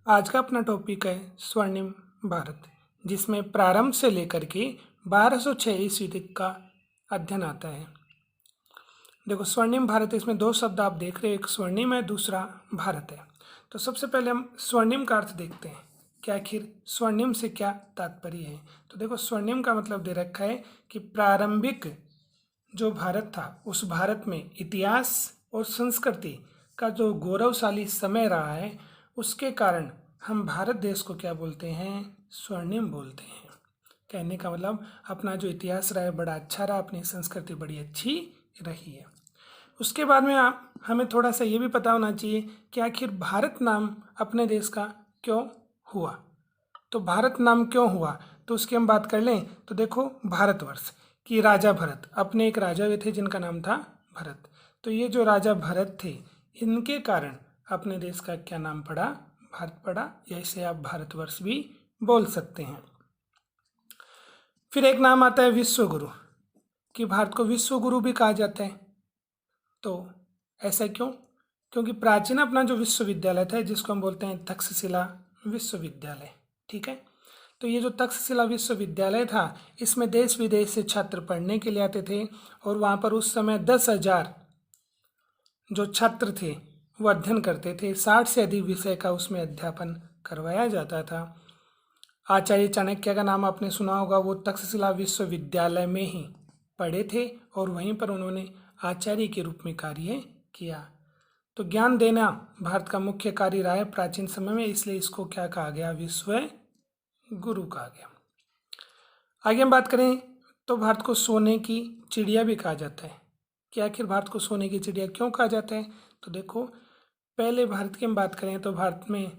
आज का अपना टॉपिक है स्वर्णिम भारत, जिसमें प्रारंभ से लेकर के 1206 ईस्वी तक का अध्ययन आता है। देखो, स्वर्णिम भारत, इसमें दो शब्द आप देख रहे हो, एक स्वर्णिम है, दूसरा भारत है। तो सबसे पहले हम स्वर्णिम का अर्थ देखते हैं कि आखिर स्वर्णिम से क्या तात्पर्य है। तो देखो, स्वर्णिम का मतलब दे रखा है कि प्रारंभिक जो भारत था उस भारत में इतिहास और संस्कृति का जो गौरवशाली समय रहा है, उसके कारण हम भारत देश को क्या बोलते हैं, स्वर्णिम बोलते हैं। कहने का मतलब अपना जो इतिहास रहा है बड़ा अच्छा रहा, अपनी संस्कृति बड़ी अच्छी रही है। उसके बाद में हमें थोड़ा सा ये भी पता होना चाहिए कि आखिर भारत नाम अपने देश का क्यों हुआ। तो भारत नाम क्यों हुआ, तो उसकी हम बात कर लें तो देखो, भारतवर्ष कि राजा भरत, अपने एक राजा हुए थे जिनका नाम था भरत। तो ये जो राजा भरत थे, इनके कारण अपने देश का क्या नाम पड़ा, भारत पड़ा, या इसे आप भारतवर्ष भी बोल सकते हैं। फिर एक नाम आता है विश्वगुरु, कि भारत को विश्वगुरु भी कहा जाता है। तो ऐसा क्यों? क्योंकि प्राचीन अपना जो विश्वविद्यालय था, जिसको हम बोलते हैं तक्षशिला विश्वविद्यालय, ठीक है। तो ये जो तक्षशिला विश्वविद्यालय था, इसमें देश विदेश से छात्र पढ़ने के लिए आते थे, और वहाँ पर उस समय 10,000 जो छात्र थे वो अध्ययन करते थे। 60 से अधिक विषय का उसमें अध्यापन करवाया जाता था। आचार्य चाणक्य का नाम आपने सुना होगा, वो तक्षशिला विश्वविद्यालय में ही पढ़े थे और वहीं पर उन्होंने आचार्य के रूप में कार्य किया। तो ज्ञान देना भारत का मुख्य कार्य रहा है प्राचीन समय में, इसलिए इसको क्या कहा गया, विश्व गुरु कहा गया। आगे हम बात करें तो भारत को सोने की चिड़िया भी कहा जाता है। कि आखिर भारत को सोने की चिड़िया क्यों कहा जाता है, तो देखो, पहले भारत की हम बात करें तो भारत में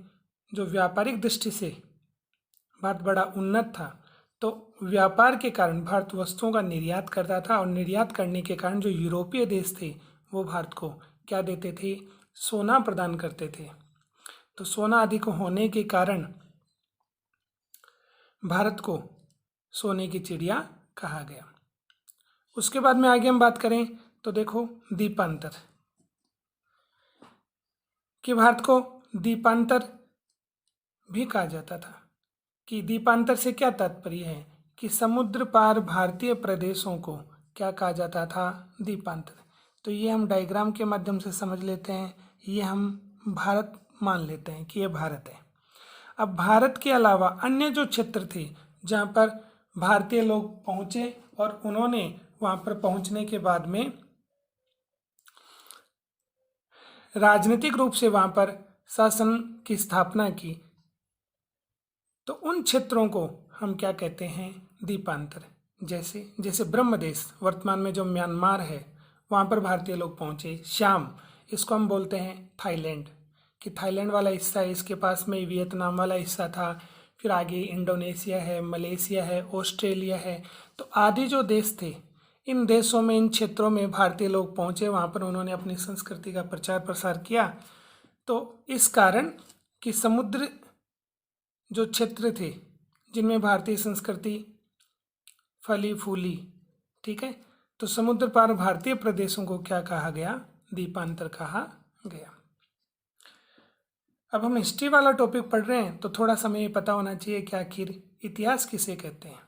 जो व्यापारिक दृष्टि से भारत बड़ा उन्नत था। तो व्यापार के कारण भारत वस्तुओं का निर्यात करता था, और निर्यात करने के कारण जो यूरोपीय देश थे वो भारत को क्या देते थे, सोना प्रदान करते थे। तो सोना अधिक होने के कारण भारत को सोने की चिड़िया कहा गया। उसके बाद में आगे हम बात करें तो देखो, द्वीपांतर, कि भारत को द्वीपांतर भी कहा जाता था। कि द्वीपांतर से क्या तात्पर्य है, कि समुद्र पार भारतीय प्रदेशों को क्या कहा जाता था, द्वीपांतर। तो ये हम डायग्राम के माध्यम से समझ लेते हैं, ये हम भारत मान लेते हैं कि ये भारत है। अब भारत के अलावा अन्य जो क्षेत्र थे जहाँ पर भारतीय लोग पहुँचे, और उन्होंने वहाँ पर पहुँचने के बाद में राजनीतिक रूप से वहाँ पर शासन की स्थापना की, तो उन क्षेत्रों को हम क्या कहते हैं, द्वीपांतर। जैसे जैसे ब्रह्मदेश, वर्तमान में जो म्यांमार है, वहाँ पर भारतीय लोग पहुँचे। श्याम, इसको हम बोलते हैं थाईलैंड, कि थाईलैंड वाला हिस्सा है, इसके पास में वियतनाम वाला हिस्सा था। फिर आगे इंडोनेशिया है, मलेशिया है, ऑस्ट्रेलिया है। तो आदि जो देश थे, इन देशों में, इन क्षेत्रों में भारतीय लोग पहुँचे, वहाँ पर उन्होंने अपनी संस्कृति का प्रचार प्रसार किया। तो इस कारण कि समुद्र जो क्षेत्र थे जिनमें भारतीय संस्कृति फली फूली, ठीक है, तो समुद्र पार भारतीय प्रदेशों को क्या कहा गया, द्वीपांतर कहा गया। अब हम हिस्ट्री वाला टॉपिक पढ़ रहे हैं, तो थोड़ा सा हमें ये पता होना चाहिए कि आखिर इतिहास किसे कहते हैं।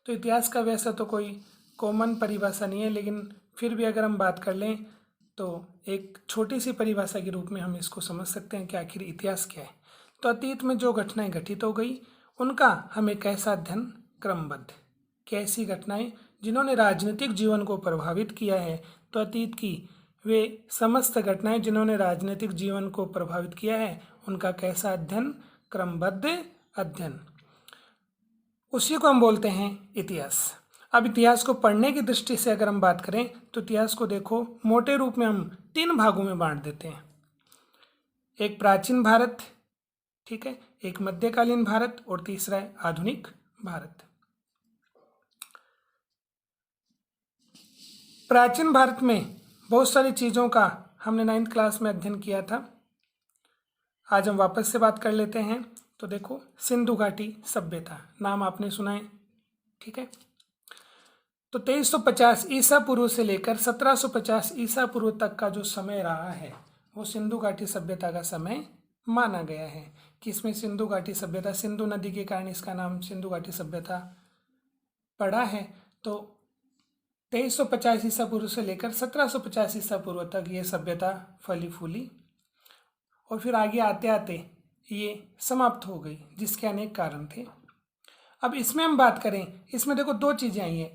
तो इतिहास का वैसा तो कोई कॉमन परिभाषा नहीं है, लेकिन फिर भी अगर हम बात कर लें तो एक छोटी सी परिभाषा के रूप में हम इसको समझ सकते हैं कि आखिर इतिहास क्या है। तो अतीत में जो घटनाएं घटित हो गई, उनका हमें कैसा अध्ययन, क्रमबद्ध, कैसी घटनाएं जिन्होंने राजनीतिक जीवन को प्रभावित किया है। तो अतीत की वे समस्त घटनाएं जिन्होंने राजनीतिक जीवन को प्रभावित किया है, उनका कैसा अध्ययन, क्रमबद्ध अध्ययन, उसी को हम बोलते हैं इतिहास। अब इतिहास को पढ़ने की दृष्टि से अगर हम बात करें तो इतिहास को देखो, मोटे रूप में हम 3 भागों में बांट देते हैं। एक प्राचीन भारत, ठीक है, एक मध्यकालीन भारत, और तीसरा है आधुनिक भारत। प्राचीन भारत में बहुत सारी चीज़ों का हमने 9th क्लास में अध्ययन किया था। आज हम वापस से बात कर लेते हैं। तो देखो, सिंधु घाटी सभ्यता, नाम आपने सुना है, ठीक है। तो 2350 ईसा पूर्व से लेकर 1750 ईसा पूर्व तक का जो समय रहा है, वो सिंधु घाटी सभ्यता का समय माना गया है। किसमें सिंधु घाटी सभ्यता, सिंधु नदी के कारण इसका नाम सिंधु घाटी सभ्यता पड़ा है। तो 2350 ईसा पूर्व से लेकर 1750 ईसा पूर्व तक ये सभ्यता फली फूली और फिर आगे आते आते ये समाप्त हो गई, जिसके अनेक कारण थे। अब इसमें हम बात करें, इसमें देखो दो चीज़ें आई हैं,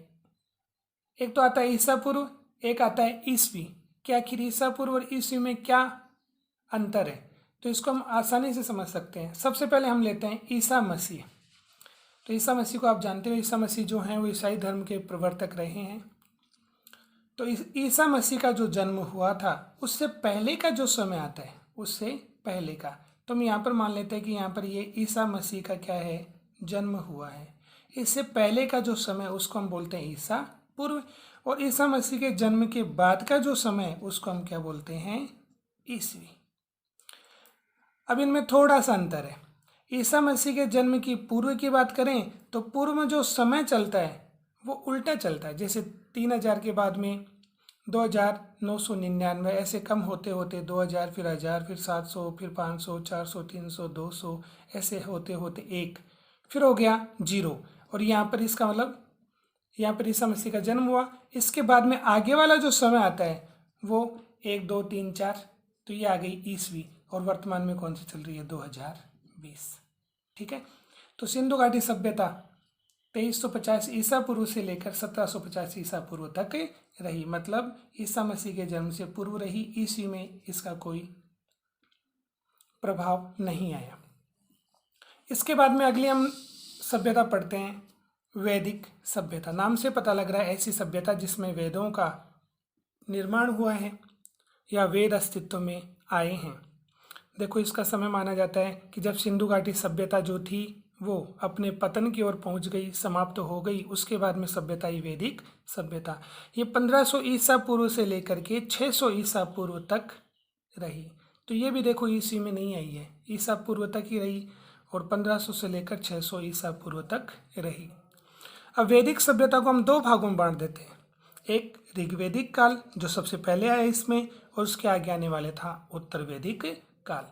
एक तो आता है ईसा पूर्व, एक आता है ईसवी। कि आखिर ईसा पूर्व और ईसवी में क्या अंतर है, तो इसको हम आसानी से समझ सकते हैं। सबसे पहले हम लेते हैं ईसा मसीह। तो ईसा मसीह को आप जानते हो, ईसा मसीह जो हैं वो ईसाई धर्म के प्रवर्तक रहे हैं। तो इस ईसा मसीह का जो जन्म हुआ था उससे पहले का जो समय आता है, उससे पहले का, तो हम यहाँ पर मान लेते हैं कि यहाँ पर ये ईसा मसीह का क्या है, जन्म हुआ है। इससे पहले का जो समय उसको हम बोलते हैं ईसा पूर्व, और ईसा मसीह के जन्म के बाद का जो समय उसको हम क्या बोलते हैं, ईसवी। अब इनमें थोड़ा सा अंतर है। ईसा मसीह के जन्म की पूर्व की बात करें तो पूर्व में जो समय चलता है वो उल्टा चलता है। जैसे 3000 के बाद में 2999, ऐसे कम होते होते 2000, फिर 1000, फिर 700, फिर 500, 400, 300, 200, ऐसे होते होते 1, फिर हो गया 0। और यहाँ पर इसका मतलब यहाँ पर ईसा मसीह का जन्म हुआ। इसके बाद में आगे वाला जो समय आता है वो 1, 2, 3, 4, तो ये आ गई ईसवी। और वर्तमान में कौन सी चल रही है, 2020। ठीक है। तो सिंधु घाटी सभ्यता 2350 ईसा पूर्व से लेकर 1750 ईसा पूर्व तक रही, मतलब ईसा मसीह के जन्म से पूर्व रही। ईसवी में इसका कोई प्रभाव नहीं आया। इसके बाद में अगली हम सभ्यता पढ़ते हैं, वैदिक सभ्यता। नाम से पता लग रहा है ऐसी सभ्यता जिसमें वेदों का निर्माण हुआ है या वेद अस्तित्व में आए हैं। देखो, इसका समय माना जाता है कि जब सिंधु घाटी सभ्यता जो थी वो अपने पतन की ओर पहुंच गई, समाप्त हो गई। उसके बाद में सभ्यता ही वैदिक सभ्यता। ये 1500 ईसा पूर्व से लेकर के 600 ईसा पूर्व तक रही। तो ये भी देखो ईसवी में नहीं आई है, ईसा पूर्व तक ही रही और 1500 से लेकर 600 ईसा पूर्व तक रही। अब वैदिक सभ्यता को हम दो भागों में बांट देते हैं। एक ऋग्वैदिक काल जो सबसे पहले आया इसमें, और उसके आगे आने वाले था उत्तर वैदिक काल।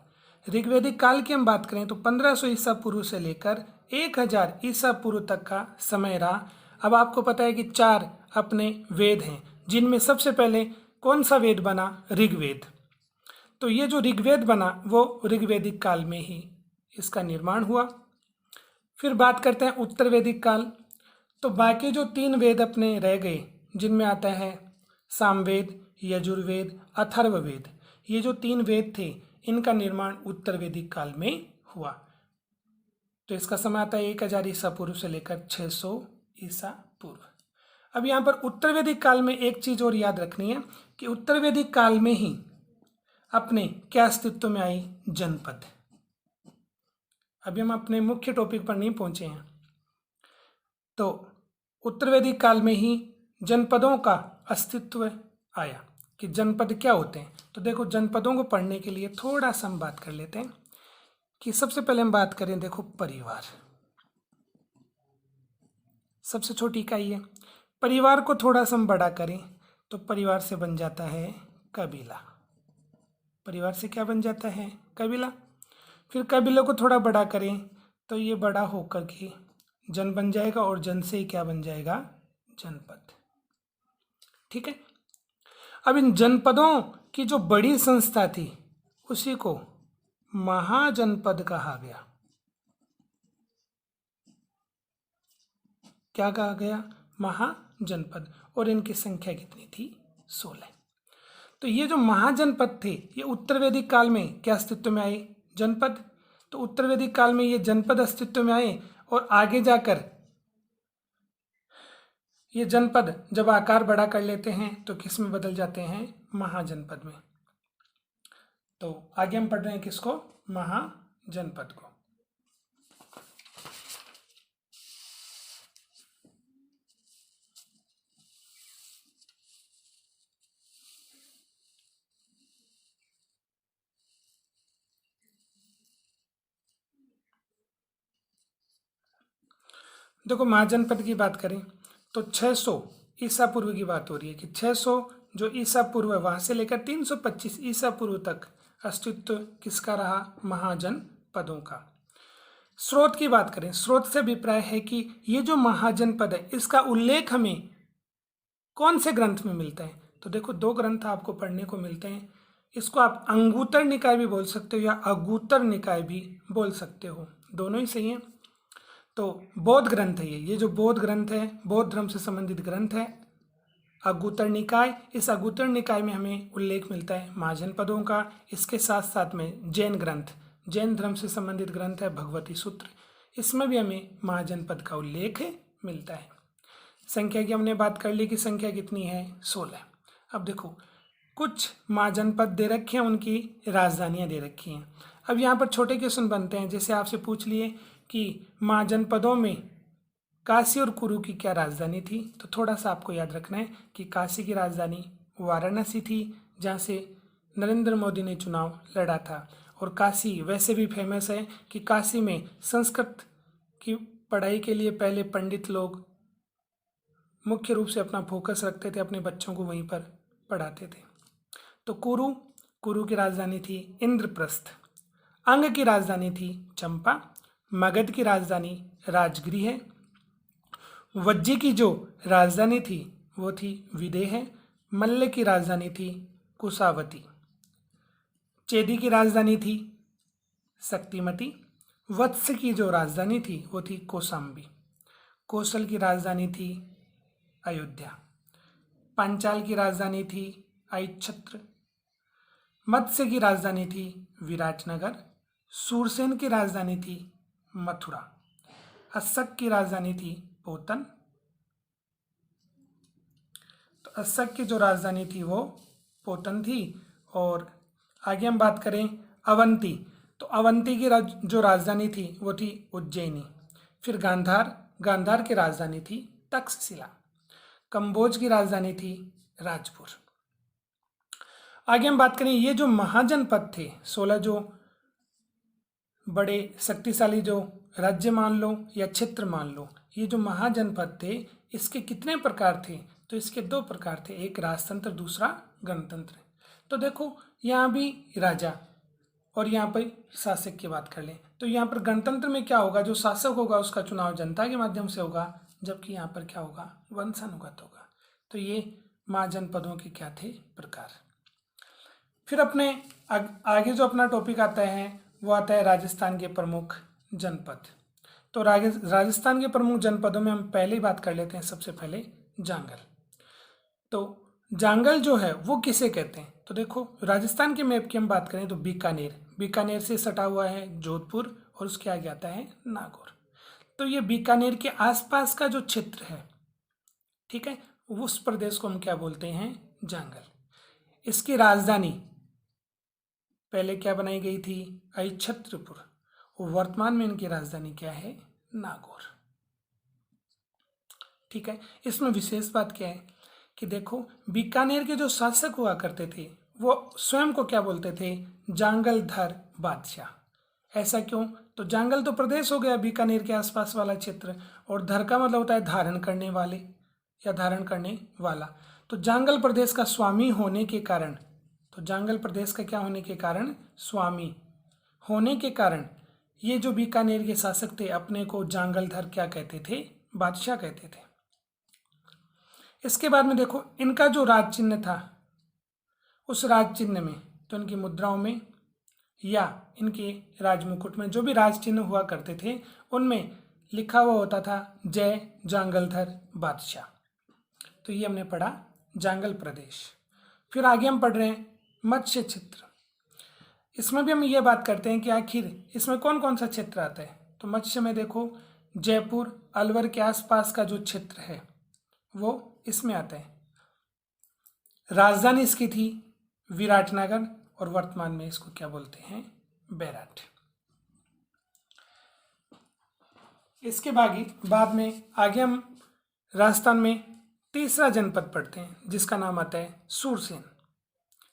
ऋग्वैदिक काल की हम बात करें तो 1500 ईसा पूर्व से लेकर 1000 ईसा पूर्व तक का समय रहा। अब आपको पता है कि 4 अपने वेद हैं, जिनमें सबसे पहले कौन सा वेद बना, ऋग्वेद। तो ये जो ऋग्वेद बना वो ऋग्वैदिक काल में ही इसका निर्माण हुआ। फिर बात करते हैं उत्तर वैदिक काल। तो बाकी जो 3 वेद अपने रह गए, जिनमें आता है सामवेद, यजुर्वेद, अथर्ववेद। ये जो 3 वेद थे इनका निर्माण उत्तर वैदिक काल में हुआ। तो इसका समय आता है 1000 ईसा पूर्व से लेकर 600 ईसा पूर्व। अब यहाँ पर उत्तर वैदिक काल में एक चीज और याद रखनी है कि उत्तर वैदिक काल में ही अपने क्या अस्तित्व में आई, जनपद। अभी हम अपने मुख्य टॉपिक पर नहीं पहुंचे हैं। तो उत्तर वैदिक काल में ही जनपदों का अस्तित्व आया कि जनपद क्या होते हैं। तो देखो, जनपदों को पढ़ने के लिए थोड़ा सा हम बात कर लेते हैं कि सबसे पहले हम बात करें, देखो परिवार सबसे छोटी इकाई है। परिवार को थोड़ा सा हम बड़ा करें तो परिवार से बन जाता है कबीला। परिवार से क्या बन जाता है, कबीला। फिर कबीले को थोड़ा बड़ा करें तो ये बड़ा होकर के जन बन जाएगा, और जन से ही क्या बन जाएगा, जनपद। ठीक है। अब इन जनपदों की जो बड़ी संस्था थी उसी को महाजनपद कहा गया। क्या कहा गया, महाजनपद। और इनकी संख्या कितनी थी, 16। तो ये जो महाजनपद थे ये उत्तर वैदिक काल में क्या अस्तित्व में आए, जनपद। तो उत्तर वैदिक काल में ये जनपद अस्तित्व में आए, और आगे जाकर ये जनपद जब आकार बड़ा कर लेते हैं तो किस में बदल जाते हैं, महाजनपद में। तो आगे हम पढ़ रहे हैं किसको, महाजनपद को। देखो, महाजनपद की बात करें तो 600 ईसा पूर्व की बात हो रही है कि 600 जो ईसा पूर्व है वहां से लेकर 325 ईसा पूर्व तक अस्तित्व किसका रहा, महाजनपद पदों का। स्रोत की बात करें, स्रोत से अभिप्राय है कि ये जो महाजनपद है इसका उल्लेख हमें कौन से ग्रंथ में मिलता है। तो देखो 2 ग्रंथ आपको पढ़ने को मिलते हैं, इसको आप अंगूतर निकाय भी बोल सकते हो या अगूतर निकाय भी बोल सकते हो, दोनों ही सही है। तो बौद्ध ग्रंथ है ये जो बौद्ध ग्रंथ है, बौद्ध धर्म से संबंधित ग्रंथ है अगूतर निकाय। इस अगूतर निकाय में हमें उल्लेख मिलता है महाजनपदों का। इसके साथ साथ में जैन ग्रंथ, जैन धर्म से संबंधित ग्रंथ है भगवती सूत्र, इसमें भी हमें महाजनपद का उल्लेख मिलता है। संख्या की हमने बात कर ली कि संख्या कितनी है, 16। अब देखो कुछ महाजनपद दे रखे हैं, उनकी राजधानियां दे रखी हैं। अब यहाँ पर छोटे क्वेश्चन बनते हैं, जैसे आपसे पूछ लिए कि महाजनपदों में काशी और कुरु की क्या राजधानी थी। तो थोड़ा सा आपको याद रखना है कि काशी की राजधानी वाराणसी थी, जहाँ से नरेंद्र मोदी ने चुनाव लड़ा था। और काशी वैसे भी फेमस है कि काशी में संस्कृत की पढ़ाई के लिए पहले पंडित लोग मुख्य रूप से अपना फोकस रखते थे, अपने बच्चों को वहीं पर पढ़ाते थे। तो कुरु की राजधानी थी इंद्रप्रस्थ, अंग की राजधानी थी चंपा, मगध की राजधानी राजगृह है, वज्जी की जो राजधानी थी वो थी विदेह, मल्ल की राजधानी थी कुशावती, चेदी की राजधानी थी शक्तिमती, वत्स की जो राजधानी थी वो थी कौशाम्बी, कौशल की राजधानी थी अयोध्या, पांचाल की राजधानी थी आइच्छत्र, मत्स्य की राजधानी थी विराटनगर, सूरसेन की राजधानी थी मथुरा, अस्सक की राजधानी थी पोतन। तो अस्सक की जो राजधानी थी वो पोतन थी। और आगे हम बात करें अवंती, तो अवंती की जो राजधानी थी वो थी उज्जैनी। फिर गांधार की राजधानी थी तक्षशिला, कंबोज की राजधानी थी राजपुर। आगे हम बात करें ये जो महाजनपद थे 16 जो बड़े शक्तिशाली जो राज्य मान लो या क्षेत्र मान लो, ये जो महाजनपद थे इसके कितने प्रकार थे। तो इसके 2 प्रकार थे, एक राजतंत्र दूसरा गणतंत्र। तो देखो यहाँ भी राजा और यहाँ पर शासक की बात कर लें तो यहाँ पर गणतंत्र में क्या होगा, जो शासक होगा उसका चुनाव जनता के माध्यम से होगा, जबकि यहाँ पर क्या होगा, वंशानुगत होगा। तो ये महाजनपदों के क्या थे प्रकार। फिर अपने आगे जो अपना टॉपिक आता है वो आता है राजस्थान के प्रमुख जनपद। तो राजस्थान के प्रमुख जनपदों में हम पहले ही बात कर लेते हैं, सबसे पहले जांगल। तो जांगल जो है वो किसे कहते हैं। तो देखो राजस्थान के मैप की हम बात करें तो बीकानेर से सटा हुआ है जोधपुर और उसके आगे आता है नागौर। तो ये बीकानेर के आसपास का जो क्षेत्र है, ठीक है, उस प्रदेश को हम क्या बोलते हैं, जांगल। इसकी राजधानी पहले क्या बनाई गई थी, अहिच्छत्रपुर, और वर्तमान में इनकी राजधानी क्या है, नागौर। ठीक है, इसमें विशेष बात क्या है कि देखो बीकानेर के जो शासक हुआ करते थे वो स्वयं को क्या बोलते थे, जांगलधर बादशाह। ऐसा क्यों, तो जांगल तो प्रदेश हो गया बीकानेर के आसपास वाला क्षेत्र, और धर का मतलब होता है धारण करने वाले या धारण करने वाला। तो जांगल प्रदेश का स्वामी होने के कारण, तो जांगल प्रदेश का क्या होने के कारण, स्वामी होने के कारण ये जो बीकानेर के शासक थे अपने को जांगलधर क्या कहते थे, बादशाह कहते थे। इसके बाद में देखो इनका जो राज चिन्ह था, उस राज चिन्ह में, तो इनकी मुद्राओं में या इनके राजमुकुट में जो भी राज चिन्ह हुआ करते थे उनमें लिखा हुआ होता था जय जांगलधर बादशाह। तो ये हमने पढ़ा जांगल प्रदेश। फिर आगे हम पढ़ रहे हैं मत्स्य क्षेत्र। इसमें भी हम ये बात करते हैं कि आखिर इसमें कौन कौन सा क्षेत्र आता है। तो मत्स्य में देखो जयपुर अलवर के आसपास का जो क्षेत्र है वो इसमें आता है। राजधानी इसकी थी विराटनगर और वर्तमान में इसको क्या बोलते हैं, बैराट। इसके बाद में आगे हम राजस्थान में तीसरा जनपद पढ़ते हैं जिसका नाम आता है सूरसेन।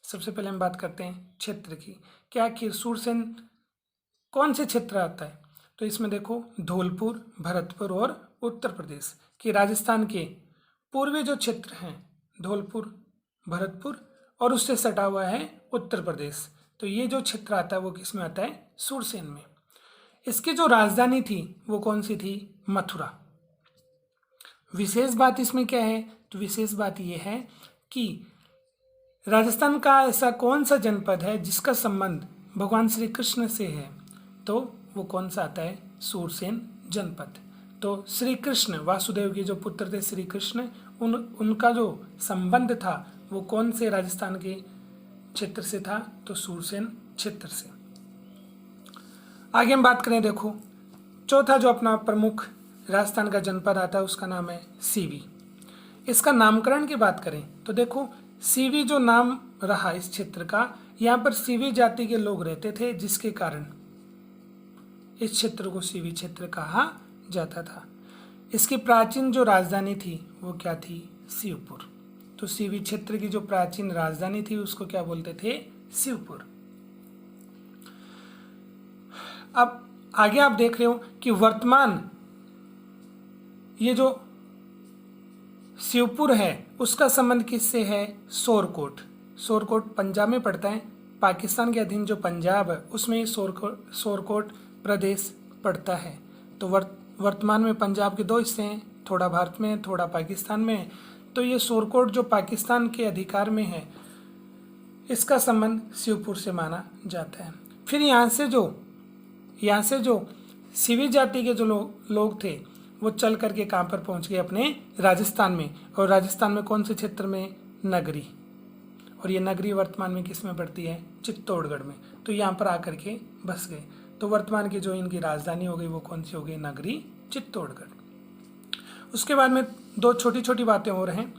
सबसे पहले हम बात करते हैं क्षेत्र की, क्या आखिर सूरसेन कौन से क्षेत्र आता है। तो इसमें देखो धौलपुर, भरतपुर और उत्तर प्रदेश की राजस्थान के पूर्वी जो क्षेत्र हैं धौलपुर, भरतपुर और उससे सटा हुआ है उत्तर प्रदेश। तो ये जो क्षेत्र आता है वो किस में आता है, सूरसेन में। इसकी जो राजधानी थी वो कौन सी थी? मथुरा। विशेष बात इसमें क्या है? तो विशेष बात ये है कि राजस्थान का ऐसा कौन सा जनपद है जिसका संबंध भगवान श्री कृष्ण से है? तो वो कौन सा आता है? सूरसेन जनपद। तो श्री कृष्ण, वासुदेव के जो पुत्र थे श्री कृष्ण, उनका जो संबंध था वो कौन से राजस्थान के क्षेत्र से था? तो सूरसेन क्षेत्र से। आगे हम बात करें, देखो चौथा जो अपना प्रमुख राजस्थान का जनपद आता है उसका नाम है सीवी। इसका नामकरण की बात करें तो देखो सीवी जो नाम रहा इस क्षेत्र का, यहाँ पर सीवी जाति के लोग रहते थे जिसके कारण इस क्षेत्र को सीवी क्षेत्र कहा जाता था। इसकी प्राचीन जो राजधानी थी वो क्या थी? शिवपुर। तो सीवी क्षेत्र की जो प्राचीन राजधानी थी उसको क्या बोलते थे? शिवपुर। अब आगे आप देख रहे हो कि वर्तमान ये जो शिवपुर है उसका संबंध किससे है? सोरकोट। सोरकोट पंजाब में पड़ता है, पाकिस्तान के अधीन जो पंजाब है उसमें सोरकोट प्रदेश पड़ता है। तो वर्तमान में पंजाब के दो हिस्से हैं, थोड़ा भारत में है, थोड़ा पाकिस्तान में है। तो ये सोरकोट जो पाकिस्तान के अधिकार में है, इसका संबंध शिवपुर से माना जाता है। फिर यहाँ से जो सीवी जाति के जो लोग थे वो चल करके कहाँ पर पहुँच गए? अपने राजस्थान में। और राजस्थान में कौन से क्षेत्र में? नगरी। और ये नगरी वर्तमान में किस में पड़ती है? चित्तौड़गढ़ में। तो यहाँ पर आकर के बस गए। तो वर्तमान की जो इनकी राजधानी हो गई वो कौन सी हो गई? नगरी चित्तौड़गढ़। उसके बाद में दो छोटी छोटी बातें और हैं।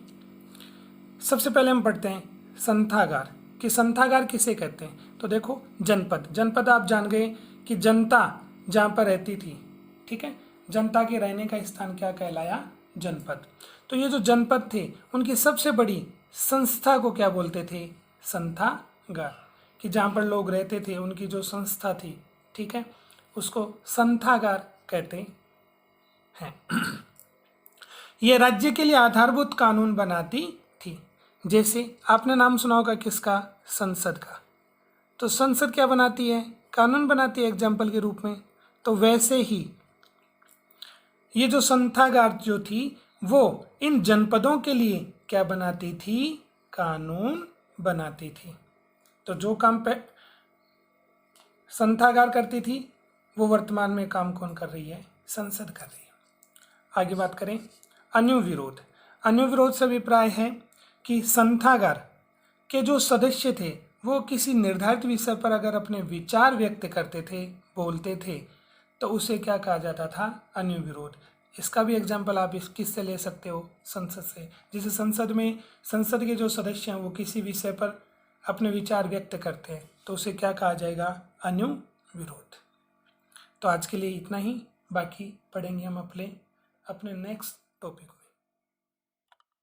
सबसे पहले हम पढ़ते हैं संथागार, कि संथागार किसे कहते हैं? तो देखो जनपद आप जान गए कि जनता जहाँ पर रहती थी, ठीक है, जनता के रहने का स्थान क्या कहलाया? जनपद। तो ये जो जनपद थे उनकी सबसे बड़ी संस्था को क्या बोलते थे? संथागार। कि जहाँ पर लोग रहते थे उनकी जो संस्था थी, ठीक है, उसको संथागार कहते हैं। यह राज्य के लिए आधारभूत कानून बनाती थी। जैसे आपने नाम सुना होगा किसका? संसद का। तो संसद क्या बनाती है? कानून बनाती है एग्जाम्पल के रूप में। तो वैसे ही ये जो संथागार जो थी वो इन जनपदों के लिए क्या बनाती थी? कानून बनाती थी। तो जो काम पे संथागार करती थी वो वर्तमान में काम कौन कर रही है? संसद कर रही है। आगे बात करें अनुविरोध। अनुविरोध से अभिप्राय है कि संथागार के जो सदस्य थे वो किसी निर्धारित विषय पर अगर अपने विचार व्यक्त करते थे, बोलते थे, तो उसे क्या कहा जाता था? अनुविरोध। इसका भी एग्जाम्पल आप किससे ले सकते हो? संसद से। जैसे संसद के जो सदस्य हैं वो किसी विषय पर अपने विचार व्यक्त करते हैं तो उसे क्या कहा जाएगा? अनुविरोध। तो आज के लिए इतना ही, बाकी पढ़ेंगे हम अपने नेक्स्ट टॉपिक में।